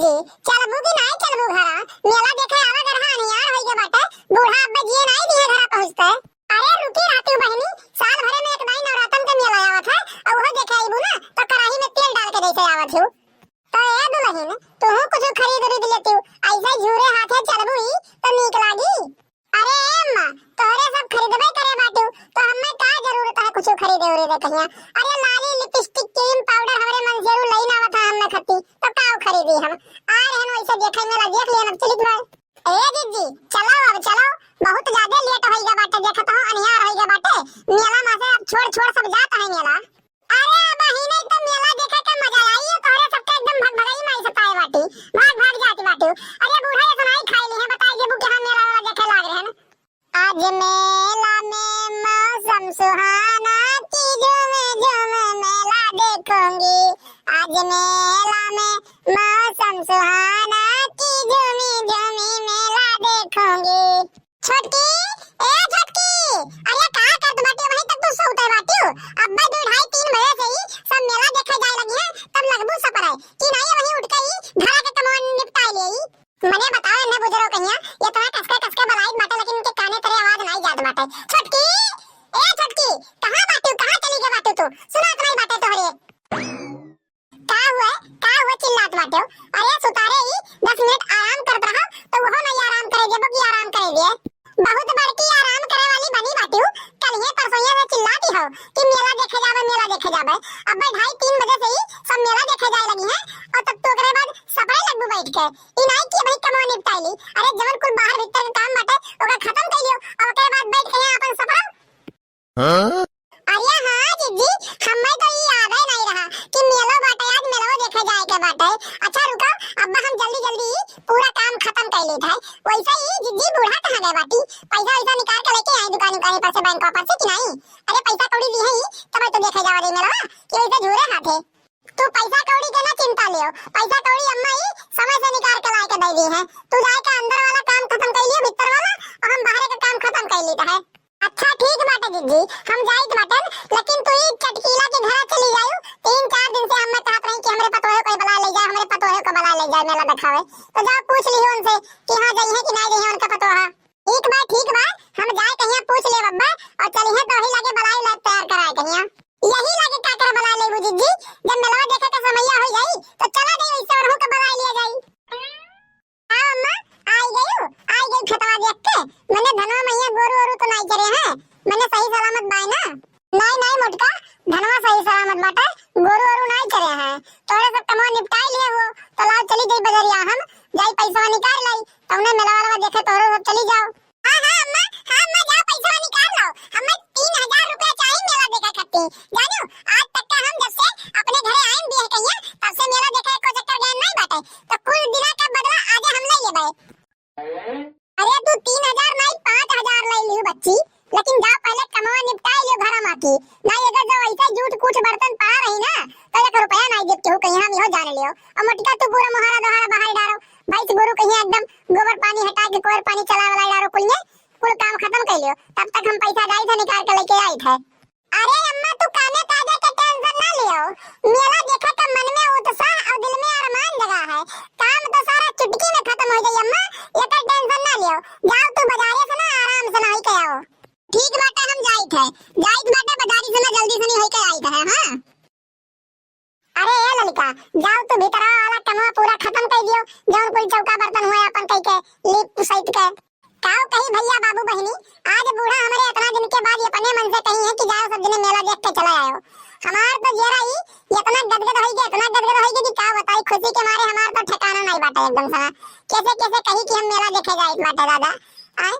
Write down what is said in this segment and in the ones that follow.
जी चलबू की नहीं चलबू घरा मेला देखे आवा गरहा नियार होई के बाटे बूढ़ा अब्बा जी नहीं दिए घरा पहुंचते। अरे रुकी रहती बहनी साल भरे में एक बार नवरातन के मेला आवत है और वो देखे आईबू ना तो कढ़ाई में तेल डाल के जैसे आवत हूं। तो ए दुल्हन तू कुछ खरीद लेती ऐसे झूरे हाथे चलबू ही तो नीक लागी। अरे अम्मा तोरे सब खरीदबे करे बाटू तो हमें का जरूरत है कुछ खरीदे उरीदे कहिया। अरे लाली लिपस्टिक क्रीम पाउडर हमरे मन जरूर लईन आवत है हमें खती तो का खरीदी हम आ रहन वैसे देखे मेला देख लियन अब चलित बा। ए दीदी चलो अब चलो बहुत ज्यादा लेट होइगा बाटे देखत हो अनियार होइगा बाटे मेला में से अब छोड़ सब जात है मेला। अरे बहिने तो मेला देखे के मजा आई तोरे सबके एकदम भगभगई माई सताए बाटी भाग जाती बाटू। अरे बूढ़ा ये सुनाई खाई ली है बताई जेबू के हम मेला वाला देखे लाग रहन। आज मेला में मौसम सुहाना की झूम मेला देखूंगी। आज मेला में मौसम सुहाना की झूम मेला देखूंगी। छोटकी ए छोटकी अरे कहां करत बाटी वहीं तक तू सोते बाटी अब्बा 2:30-3 बजे से ही सब मेला देखे जाए लगी है तब लगबू सपर है कि नहीं वहीं उठ के ही धड़ा के कमान निपटा लेई। मने बताओ ने बुजुर्ग कहिया ये तो कसके बलाई बाटे लेकिन इनके काने तेरे आवाज नहीं जात बाटे। छोटकी ए छोटकी कहां बाटू कहां चली गई बाटू तू सुनात नहीं बाटे तोहरे का हुआ चिल्लात बाटे। अरे सुतारे ही 10 मिनट आराम करत रहा तो वो नहीं आराम करे जेबो की आराम करे लिए बहुत बड़की आराम करे वाली बनी बाटू। कल ये परसों से चिल्लाती हो कि मेला देखे जावे अब 2:30-3 बजे से ही सब मेला देखे जाए लगी है और तब तो ओकरे बाद सपरे लगबू बैठ के ई नहीं कि भाई कमा निपटाइली। अरे जवन कुल बाहर भीतर के काम बाटे ओकरा खत्म कर लियो और ओकरे बाद बैठ के अपन सपरा। हां अरे हां जीजी हमें तो ये याद ही नहीं रहा कि मेला बाटे आज मेला देखे जाए के बाटे। अच्छा रुको अब्बा हम जल्दी पूरा काम खत्म कर लेत है वैसे ही जीजी बूढ़ा कहां गए बाटी पैसा निकाल के लेके आई दुकान पर से बैंक पर से कि नहीं। अरे पैसा कौड़ी दी है तब तो देखे जावा दे मेला कि वैसे झूरे हाथे तू पैसा कौड़ी के ना चिंता लियो पैसा कौड़ी अम्मा ही समय से निकाल के ला के दे दी है। तू जाए के अंदर वाला काम खत्म कर लियो भीतर वाला और हम बाहर का काम खत्म कर लेता है। अच्छा ठीक बाटे जीजी हम जाइत बाटन लेकिन तू ही चटकीला के घर चली जायो 3-4 दिन से हम कहत रही कि हमरे पतोहे कोई बुला ले जाए हमरे पतोहे को बुला ले जाए मेला दिखावे तो जाओ पूछ लियो उनसे कि हां जाई है कि नहीं जाई है उनका पतोहा। ठीक बा हम जाए कहिया पूछ ले बब्बा और चली है तो ही लागे बुलाई ला तैयार कराए कहिया यही लागे का कर बुला ले जीजी जब मेला देखे का समय हो जाई तो चला दे वैसे और हो के बुला लिया जाई। हां अम्मा आई गई खतवा देख के मैंने धनवा मैया गोरू तो नहीं करे हैं मैंने सही सलामत बाय ना नहीं मोटका धनवा सही सलामत बाटे गोरू नहीं करे हैं तोरे सब कमा निपटाई लिए हो तो लाओ चली गई बजरिया हम जाई पैसा निकाल लाई तौने मेला वाला देखे तोरे सब चली जाओ। हां अम्मा जाओ पैसा निकाल लो हमें 3000 रुपया चाहिए मेला देखे खातिर जानो आज तक का हम जब से अपने घरे आए भी है कहिया तब से मेला देखे को चक्कर गए नहीं बाटे तो कुल दिना का बदला आज हम ले लेबे। अरे तू 3000 नहीं 5000 ले लियो बच्ची लेकिन जा पहले कमावा निपटाई लियो घर माटी नहीं अगर जो ऐसे झूठ कुछ बर्तन पड़ा रही ना तो 1 रुपया नहीं देते हो कहीं हम यो जान लियो और मोटका तू पूरा मोहरा दोहरा बाहर डालो भाई से गुरु कहीं एकदम गोबर पानी हटा के कोर पानी चला वाला डालो कुल काम खत्म कर लियो तब तक हम पैसा गाई से निकाल के लेके आई थे। अरे अम्मा तू काने ताजे के टेंशन ना लियो मेला देखे का मन में उत्साह और दिल में अरमान जगा है काम तो सारा चुटकी में खत्म हो जाई अम्मा ये का टेंशन ना लियो जाओ तू बाजारे से ना आराम से नहीं के आओ। ठीक बाटे हम जाइत बाटे बाजारी से ना जल्दी से नहीं होई के आई थे। हां अरे ए ललिका जाओ तू भीतर वाला कमवा पूरा खत्म कर दियो जौन कोई चौका बर्तन हुए अपन कह के लिप सहित के काओ कहीं भैया बाबू बहनी आज बूढ़ा हमारे इतना दिन के बाद ये अपने मन से कही है कि जाओ सब जने मेला देख के चला आयो। हमार तो जेरा ही इतना गदगद होई कि का बताई खुशी के मारे हमार तो ठिकाना नहीं बाटे एकदम सा कैसे कही कि हम मेला देखे जाए बाटे दादा आए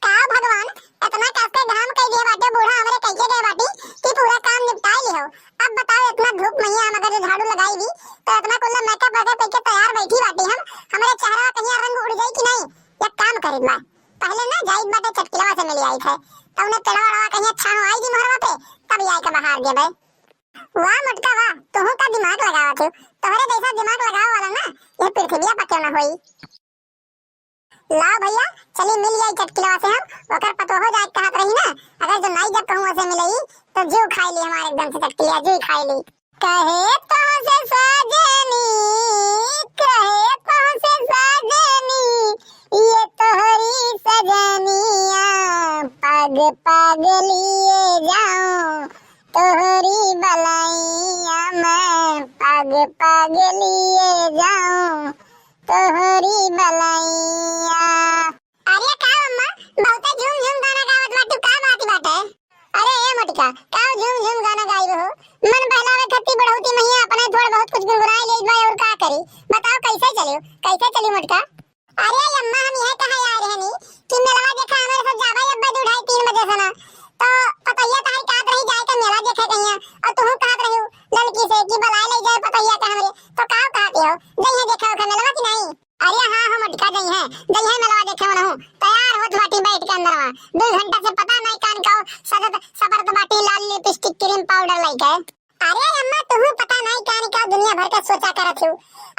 का भगवान इतना कसके घाम कह दिए बाटे बूढ़ा हमारे कह के गए बाटी कि पूरा काम निपटाई लियो। अब बताओ इतना धूप मैया हम अगर झाड़ू लगाई भी तो इतना कुल मेकअप वगैरह के तैयार बैठी बाटी हम हमारे चेहरा कहीं रंग उड़ जाई कि नहीं एक काम करी मैं पहले ना जाइत बाटे चटकिलवा से मिली आई थे तब उन्हें पेड़वा कहीं अच्छा हो आई जी मोहरवा पे तब आई के बाहर गे भाई। वाह मटका वाह तोहू का दिमाग लगावा तू तोहरे जैसा दिमाग लगावा वाला ना ये पृथ्वी पर क्यों ना होई। ला भैया चली मिल जाई चटकिलवा से हम ओकर पतो हो जाए कहत रही ना अगर जो नहीं जब कहूं से मिलई तो जो खाई ली हमारे एकदम से चटकिलिया जो खाई ली कहे तो से सजनी कहे पग लिए जाऊं तोहरी बलैया मैं पग लिए जाऊं तोहरी बलैया। अरे का अम्मा बहुते झूम झूम गाना गावत बाटू, का बात बाटे? अरे ए मोटिका का झूम झूम गाना गाई हो? मन बहलावे खत्ती बढ़ौती मैया अपने थोड़ा बहुत कुछ गुनगुनाई ले भाई और का करी? बताओ कैसे चली मोटिका? अरे अम्मा हम यह कहा आ रहे नी कि मेला देखा हमारे साथ जाबा अब्बा उठाई 3 बजे से ना, तो पतैया तारी कात रही जाए का मेला देखे कहिया और तू कहत रही लड़की से कि बुला ले जाए पतैया का हमरे, तो का कहती हो जइए देखा का मेला कि नहीं? अरे हां हम मोटिका जइए मेला देखे ना हूं तैयार होत बाटी बैठ के अंदरवा 2 घंटा से पता नहीं कान का सदत सबर बाटी लाल लिपस्टिक क्रीम पाउडर लेके। अरे अम्मा तुम्हें पता नहीं कान का दुनिया भर का सोचा करत हो।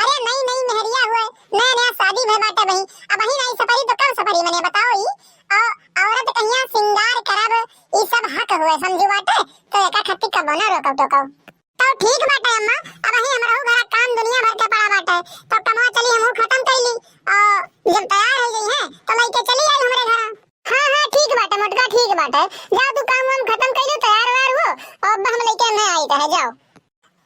अरे नई मेहरिया हुए नया शादी भय बाटे भाई, अब ही नहीं सफरी तो कब सफरी मने बताओ ही? औरत कहिया सिंगार करब ई सब हक हुए समझू बाटे, तो एका खत्ती का बना रोकब तो ठीक बाटे अम्मा। अब ही हमरा घर काम दुनिया भर के पड़ा बाटे, तो कमा चली हम खत्म कैली और जब तैयार हो गई है तो लेके चली आई हमरे घर। हां ठीक बाटे मोटका ठीक बाटे, जाओ तू काम हम खत्म कैलू तैयार वार हो और अब हम लेके नहीं आई तो जाओ।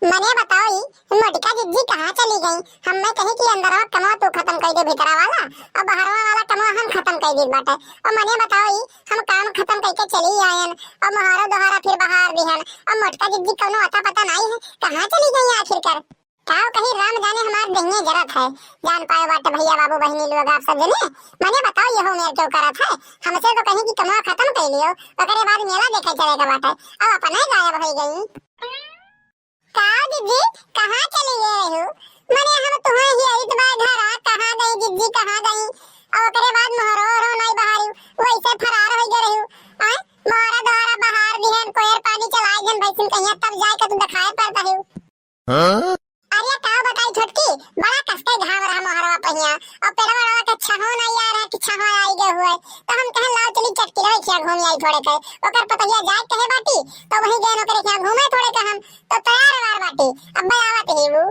मने बताओ ही मोटिका जिज्जी कहाँ चली गई? हम मैं कहे कि अंदरवा कमवा तू खत्म कर दे भीतरा वाला और बाहरवा वाला कमवा हम खत्म कर दे बाटे। और मने बताओ ही हम काम खत्म करके चली आयन और महारो दोहारा फिर बाहर दिहन और मोटिका जिज्जी कोनो अता पता नहीं है कहाँ चली गई आखिरकार? काओ कहीं राम जाने हमार देंगे जरूरत है जान पाए बाटे भैया बाबू बहनी लोग आप सब जने। मने बताओ ये हो मेरे क्यों करत है? हमसे तो कहीं कि कमवा खत्म कर लियो ओकरे बाद मेला देखे चले का बाटे, अब अपना गायब हो गई। काओ दीदी कहाँ चली गई हो? मने हम तुम्हें ही आइत बा घर कहाँ गई दीदी कहाँ गई? और ओकरे बाद मोहरो नहीं बाहर वैसे फरार हो गए रही आ मोहरा द्वारा बाहर दिहन कोयर पानी चलाए जन भैसिन कहिया तब जाए के तू दिखाए पड़ता है। हां अरे काओ बताई छोटकी बड़ा कसके घाव रहा मोहरवा पहिया और पेड़वा के छहो नहीं आ रहा कि छहो आई गए हुए, तो हम कहे लाओ चली चटकी रही क्या घूम आई थोड़े के ओकर पतैया जाए कहे बाटी तो वही गए ओकरे क्या घूमे थोड़े का हम तो तैयार वार बाटी अब आवत ही वो।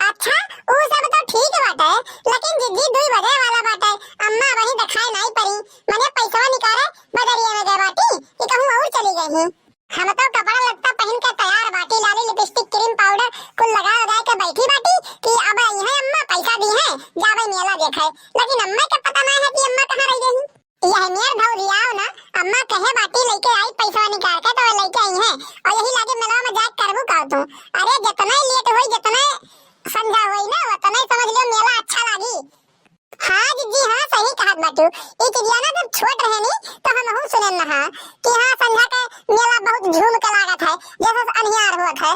अच्छा वो सब तो ठीक बाटे लेकिन जिद्दी 2 बजे वाला बाटे अम्मा वही दिखाई नहीं पड़ी मने पैसा निकाले बदरिया में गए बाटी कि कहूं और चली गई हैं। हम तो कपड़ा लत्ता पहन के तैयार बाटी लाली लिपस्टिक क्रीम पाउडर कुल लगा के बैठी बाटी कि अब आई है अम्मा पैसा दी है जावे मेला देखे, लेकिन अम्मा के पता नहीं है कि अम्मा कहां रह गई। यह मेर भौरियाओ ना अम्मा कहे बाटी लेके आई पैसा निकाल के तो लेके आई है और यही लागे मेला में जाके करबू का तू। अरे जितना लेट होई जितना समझा होई ना उतना समझ लियो मेला अच्छा लागी। हां दीदी हां सही कहत बाटू ई चिड़िया ना जब छोट रहे नी तो हम हूं सुनन ना कि हां संध्या के मेला बहुत झूम के लागत है जैसे अनहियार होत है।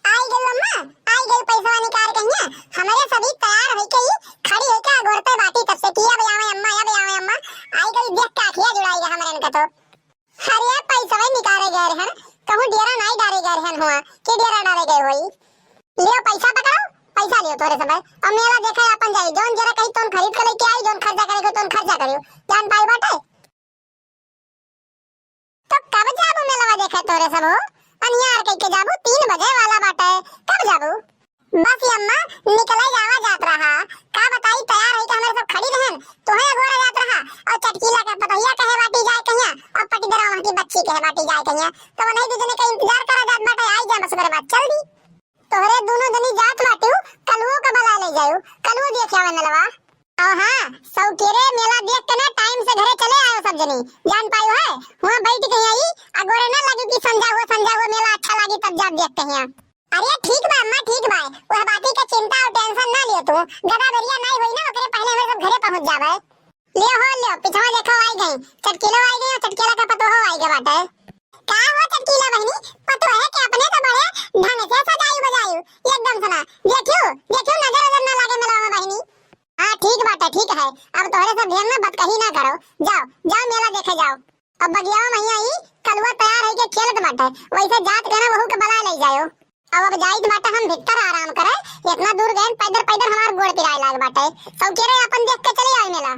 आई गई अम्मा आई गई पैसा निकाल कहिया हमारे सभी तैयार होई के खड़ी होई के गोर पे बाटी तब से किया बे आवे अम्मा आई गई देख के आखिया जुड़ाई गा हमरे इनका तो। अरे पैसा निकाले गए रहन कहूं डेरा नहीं डाले गए रहन हुआ कि डेरा डाले गए होई। लियो पैसा पकड़ो पैसा लियो तोरे सब और मेला देखे अपन जाई जोन जरा कहीं तोन खरीद के लेके आई जोन खर्चा करेगो तोन खर्चा करियो जान पाई बाटे। तो कब जाबू मेला देखे तोरे सब अनियार कह के जाबू 3 बजे वाला बाटे कब जाबू? बस अम्मा निकले जावा जात रहा का बताई तैयार है कि हमारे सब खड़ी रहन तोहे घोड़ा जात रहा और चटकीला का पतैया कहे बाटी जाए कहिया और पटीदरा की बच्ची कहे बाटी जाए कहिया तो नहीं दूजने का इंतजार करा जात बाटे आई जा बस मेरे बात चल दी तोहरे दोनों जनी जात बाटू कलुओ का बला ले जाऊ कलुओ देख आवे मेलवा। और हां सौतेरे मेला देख के ना टाइम से घरे चले आयो सब जनी जान पायो है वहां बैठ के आई अगोरे ना लगे कि समझा हुआ मेला अच्छा लागी तब जा देखते हैं। अरे ठीक बा अम्मा ठीक बा वह बाती का चिंता और टेंशन ना लियो तू गदा दरिया नहीं होई ना ओकरे पहले हम सब घरे पहुंच जावे। लियो पिछवा देखो आई गई चटकीलो आई गई और चटकीला का पतो हो आई गए बाटे का हो चटकीला बहनी पतो है कि अपने तो बड़े ढंग से सजाई बजाई एकदम सुना देखियो नजर नजर ना लागे मेला में बहनी। हां ठीक बात है ठीक है अब तोहरे सब ध्यान में बात कहीं ना करो जाओ मेला देखे जाओ। अब बगिया में आई कलवा तैयार है के खेलत बाटे वैसे जात के ना वहू के बला ले जाओ। अब जाइत बाटे हम भीतर आराम करे इतना दूर गए पैदल हमार गोड़ पिराए लाग बाटे सौकेरे अपन देख के चले आई मेला।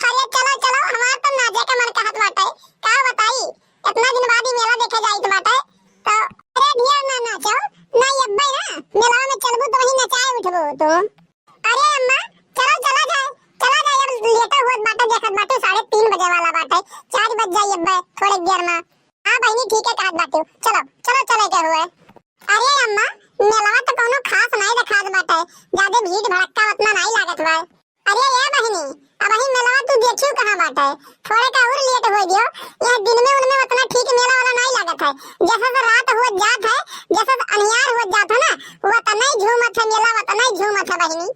अरे चलो हमार तो ना जाके मन कहत बाटे का बताई इतना दिन बाद ही मेला देखे जाइत बाटे तो अरे ढिया ना नाचो नहीं अब्बे ना मेला में चलबू तो वही नचाए उठबू तू। अरे अम्मा चला जाए अब लेटा हुआ बाटे देखत बाटे 3:30 बजे वाला बाटे 4 बज जाई अब थोड़े देर में। हां बहनी ठीक है कहत बाटे चलो चलो चले के हुए। अरे अम्मा मेलवा तो कोनो खास नहीं दिखात बाटे ज्यादा भीड़ भड़क्का उतना नहीं लागत बा। अरे ये बहनी अब ही मेलवा तू देखियो कहां बाटे थोड़े का और लेट हो गयो यह दिन में उनमें उतना ठीक मेला वाला नहीं लागत है जैसा से रात हो जात है जैसा अनियार हो जात है ना वो तो नहीं झूमत है मेला वो तो नहीं झूमत है बहनी।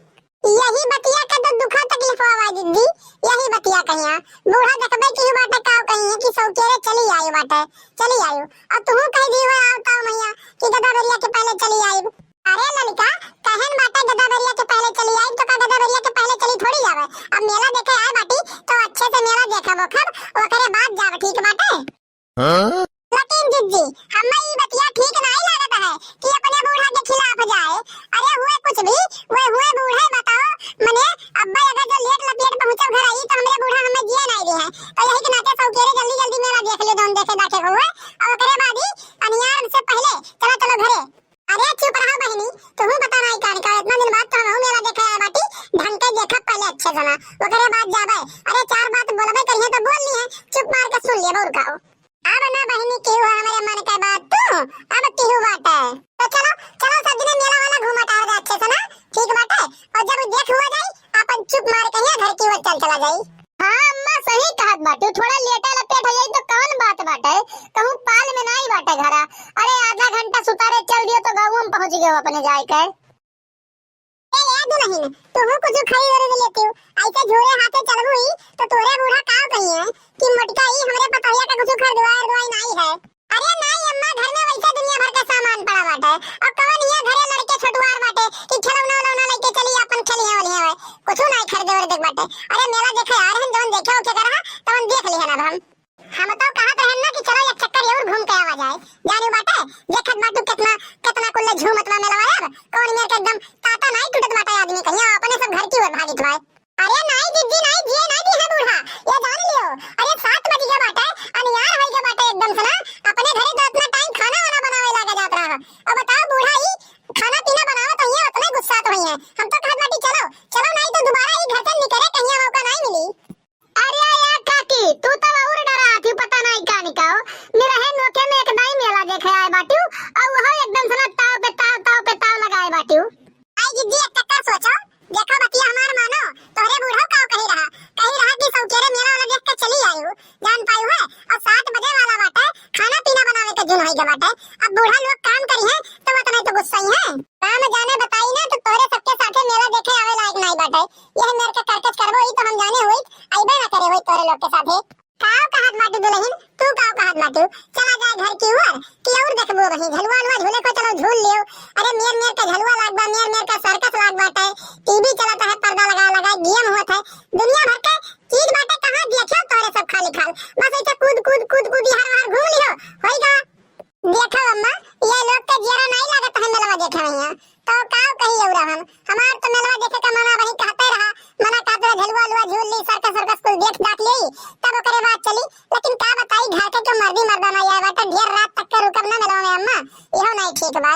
यही बतिया का तो दुखा तकलीफ आवा दीदी यही बतिया कहिया बूढ़ा देखबे की बाटे का कहिए कि सौकेरे चली आयो बाटे चली आयो अब तू कह दी हो आवता मैया कि गदाबरिया के पहले चली आई। अरे ललिका कहन बाटे गदाबरिया के पहले चली आई तो का गदाबरिया के पहले चली थोड़ी जावे अब मेला देखे आए बाटी तो अच्छे से मेला देखबो खब ओकरे बाद जावे ठीक बाटे। हां लेकिन दीदी हमें ये बतिया ठीक नहीं लागत है कि अपने बूढ़ा के खिलाफ जाए। अरे हुए कुछ भी वो हुए बूढ़े बताओ मने अब्बा अगर जो लेट लपेट पहुंचे घर आई तो हमरे बूढ़ा हमें जिए नहीं रहे हैं तो यही के नाते सौकेरे जल्दी जल्दी मेला देख ले दोन देखे दाखे हुए और ओकरे बाद ही अनियार से पहले चलो चलो घरे। अरे चुप रहो बहनी तू बता नहीं कान का इतना दिन बाद तो हम मेला देखे आए बाटी ढंग के देखा पहले अच्छे जना ओकरे बाद जावे। अरे चार बात बोलबे करिए तो बोल ली है चुप मार के सुन ले बोल का अब ना बहनी की हुआ हमारे मन का बात तू अब की हुआ बाटे तो चलो चलो सब दिन मेला वाला घूमटा हो अच्छे से ना ठीक बाटे और जब देख हुआ जाई अपन चुप मार के घर की ओर चल चला जाई। हां अम्मा सही कहत बाटे थोड़ा लेटा लपेट हो जाई तो कौन बात बाटे कहूं पाल में नहीं बाटे घरा। अरे आधा घंटा सुतारे चल दियो तो गांव में पहुंच गयो अपने जाए के। ए याद नहीं तू कुछ खाई और लेती हो ऐसे झोरे हाथे चल हुई तो तोरे बूढ़ा का कहिए कि मटका ही हमरे पतोहिया का कुछ खरीदवार दवाई नहीं है। अरे नहीं अम्मा घर में वैसे दुनिया भर का सामान पड़ा बाटे और कवन ये घरे लड़के छोटवार बाटे कि खिलौना उलौना लेके चली अपन खेलिए वाली है कुछ नहीं खरीदे और देख बाटे। अरे मेला देखे आ रहे हैं जौन देखे ओके करा तवन देख लिया ना हम तो कहत रहन ना कि चलो एक चक्कर और घूम के आवा जाए जाने बाटे देखत बाटू कितना कितना कुल्ले झूमत में मेला वाला कौन मेरे के एकदम ताता नहीं टूटत बाटे आदमी कहिया अपने सब घर की ओर भागित भाई। अरे नहीं दीदी नहीं जिए नहीं दी है बूढ़ा ये जान लियो। अरे 7 बज गया बाटे अनियार हो गया बाटे एकदम से ना अपने घरे तो इतना टाइम खाना वाना बनावे लगा जात रहा अब बताओ बूढ़ा ही खाना पीना बनावे तो ये उतना गुस्सा तो ही है हम तो कहत बाटी चलो चलो नहीं तो दोबारा ही घर से निकले कहीं मौका नहीं मिली। अरे यार काकी तू तो और डरा थी पता नहीं का निकाओ मेरा है नोके में एक नहीं मेला देखे आए बाटी और वो एकदम से ताव पे ताव लगाए बाटी। आई दीदी एक टक्का सोचो देखो बतिया हमार मानो तोरे बूढ़ा का कही रहा कि सौकेरे मेला वाला देख के चली आयु जान पायु है और 7 बजे वाला बाटे खाना पीना बनावे के जुन होई के बाटे अब बूढ़ा लोग काम करी है तो वो तो गुस्सा ही है काम जाने बताई ना तो तोरे सबके साथे मेला देखे आवे लायक नहीं बाटे यह मेरे के करकच करबो ही तो हम जाने होई आइबे ना करे होई तोरे लोग के साथे काव कहत बाटू दुल्हन तू काव कहत बाटू चला जाए घर की ओर कि और देखबो वही झलवा झूले को चलो झूल लियो। अरे मेर का झलवा लाग बा मेर का सर्कस लाग बाटे टीवी चलता है पर्दा लगा गेम होत है दुनिया भर के चीज बाटे कहां देखियो तोरे सब खाली खाल बस ऐसे कूद हर घूम लियो होईगा। देखो अम्मा ये लोग के जरा नहीं लागत है मेलवा देखे भैया तो काव कही औरा हम हमार तो मेलवा देखे का मना वही कहते रहा मना कहते झलवा झूल ली सर्कस कुल देख दाख ली तब ओकरे बाद चली लेकिन का बताई घर के जो मर्दा नहीं आया बाटे ढेर रात तक के रुकब ना मेलवा में अम्मा इहो नहीं ठीक बा।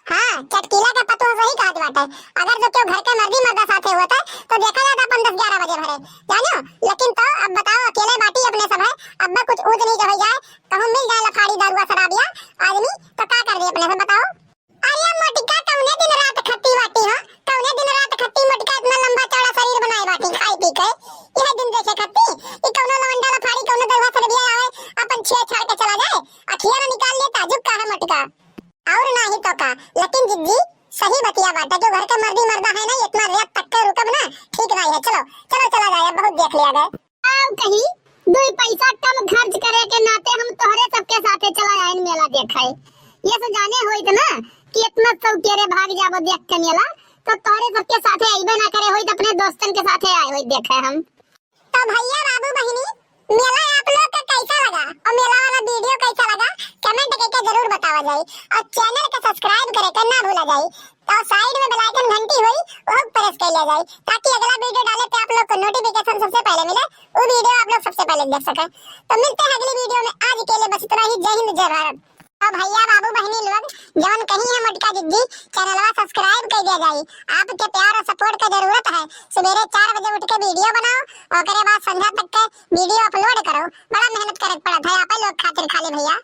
हां चटकीला का पतो सही कहत बाटे अगर जो क्यों घर के मर्दा साथे होता तो देखा जाता 10-11 बजे भरे जानो लेकिन तो अब बताओ अकेले बाटी अपने सब है अब्बा कुछ ऊज नहीं हो जाए कहूं मिल जाए लफाड़ी दारुआ शराबिया आदमी तो का कर दे अपने से बताओ। अरे मोटिका कौने दिन रात खट्टी बाटी हो कौने दिन रात खट्टी मोटिका इतना लंबा चौड़ा शरीर बनाए बाटी खाई पी के यह दिन देखे खट्टी ई कौनो लवंडा लफाड़ी कौनो दारुआ शराबिया आवे अपन छे छाड़ के चला जाए अखियां निकाल ले ताजुब का है मोटिका और नहीं तो का लेकिन जिद्दी सही बतिया बाटा जो घर के मर्दा है ना इतना रेत तक के रुकब ना ठीक नहीं है चलो चलो चला जाए बहुत देख लिया गए अब कहीं 2 पैसा कम खर्च करे के नाते हम तोहरे सबके साथे चला आए मेला देखाए ये तो जाने होई त ना कि इतना सौकेरे भाग जाबो देख के मेला तो तोहरे सबके साथे आइबे ना करे होई त अपने दोस्तन के साथे आए होई देखे हम तो भैया बाबू बहिनी मेला आप लोग का कैसा लगा और मेला वाला वीडियो कैसा लगा कमेंट करके जरूर बतावा जाए और चैनल को सब्सक्राइब करे के ना भूला जाए और साइड में बेल आइकन घंटी हुई वो प्रेस कर लिया जाए ताकि अगला वीडियो डाले पे आप लोग को नोटिफिकेशन सबसे पहले मिले वो वीडियो आप लोग सबसे पहले देख सकें। तो मिलते हैं अगली वीडियो में आज के लिए बस इतना ही जय हिंद जय भारत। अब भैया बाबू बहनी लोग जवन कहीं है मोटका जिद्दी चैनलवा सब्सक्राइब कर दिया जाई। आपके प्यार और सपोर्ट का जरूरत है। सवेरे 4 बजे उठ के वीडियो बनाओ और करे बाद संध्या तक के वीडियो अपलोड करो। बड़ा मेहनत करे पड़त है आप लोग खातिर खाली भैया।